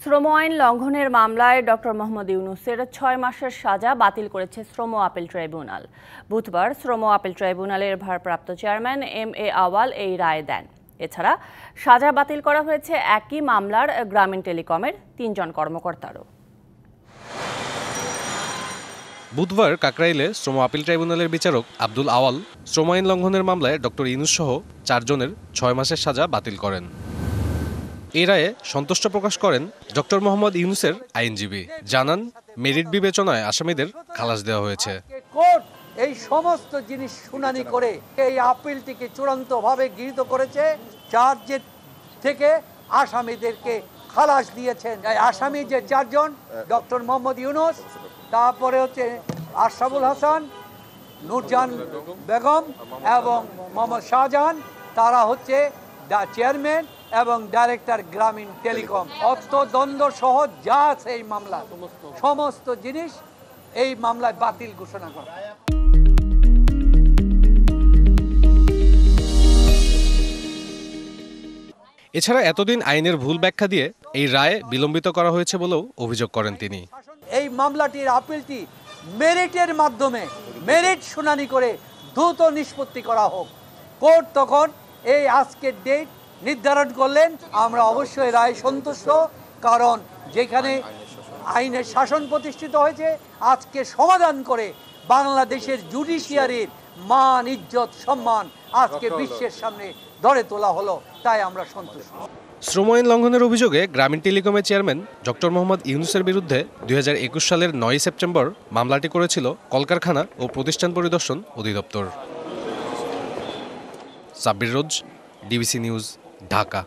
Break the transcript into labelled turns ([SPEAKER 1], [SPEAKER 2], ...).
[SPEAKER 1] শ্রম আইন লঙ্ঘনের মামলায় ডক্টর মোহাম্মদ ইউনূসের ৬ মাসের সাজা বাতিল করেছে শ্রম আপিল ট্রাইব্যুনাল। বুধবার শ্রম আপিল ট্রাইব্যুনালের ভারপ্রাপ্ত চেয়ারম্যান এম.এ. আওয়াল এই রায় দেন। এছাড়া সাজা বাতিল করা হয়েছে একই মামলার গ্রামীণ টেলিকমের ৩ জন কর্মকর্তারও।
[SPEAKER 2] বুধবার কাকরাইলে শ্রম আপিল ট্রাইব্যুনালের বিচারক আব্দুল আওয়াল শ্রম আইন লঙ্ঘনের মামলায় ডক্টর ইউনূস সহ ৪ জনের ৬ মাসের সাজা বাতিল করেন। এই রায়ে সন্তুষ্ট প্রকাশ করেন ডক্টর মোহাম্মদ ইউনূসের আইনজীবী। জানান, মেরিট বিবেচনায় আসামিদের খালাস দেওয়া হয়েছে।
[SPEAKER 3] কোর্ট এই সমস্ত জিনিস শুনানি করে এই আপিলটিকে চূড়ান্তভাবে গৃহীত করেছে। চার্জের থেকে আসামিদেরকে খালাস দিয়েছেন। আসামি যে ৪ জন, ডক্টর মোহাম্মদ ইউনূস, তারপরে হচ্ছে আশরাফুল হাসান, নূরজাহান বেগম এবং মোহাম্মদ শাহজাহান, তারা হচ্ছে চেয়ারম্যান এবং ডাইরেক্টর গ্রামীণ টেলিকম। অর্থদণ্ড সহ যা আছে এই মামলা সমস্ত জিনিস এই মামলায় বাতিল ঘোষণা করা।
[SPEAKER 2] এছাড়া এতদিন আইনের ভুল ব্যাখ্যা দিয়ে এই রায় বিলম্বিত করা হয়েছে বলেও অভিযোগ করেন তিনি।
[SPEAKER 3] এই মামলাটির আপিলটি মেরিটের মাধ্যমে মেরিট শুনানি করে দ্রুত নিষ্পত্তি করা হোক। কোর্ট তখন এই আজকের ডেট নির্ধারণ করলেন। আমরা অবশ্যই রায় সন্তুষ্ট, কারণ যেখানে আইনের শাসন প্রতিষ্ঠিত হয়েছে আজকে সমাধান করে বাংলাদেশের জুডিশিয়ারির মান, ইজ্জত, সম্মান আজকে বিশ্বের সামনে ধরে তোলা হলো, তাই আমরা সন্তুষ্ট।
[SPEAKER 2] শ্রম আইন লঙ্ঘনের অভিযোগে গ্রামীণ টেলিকমের চেয়ারম্যান ডক্টর মোহাম্মদ ইউনূসের বিরুদ্ধে ২০২১ সালের ৯ সেপ্টেম্বর মামলাটি করেছিল কলকারখানা ও প্রতিষ্ঠান পরিদর্শন অধিদপ্তর। সাব্বির রোজ, ডিবিসি নিউজ, ঢাকা।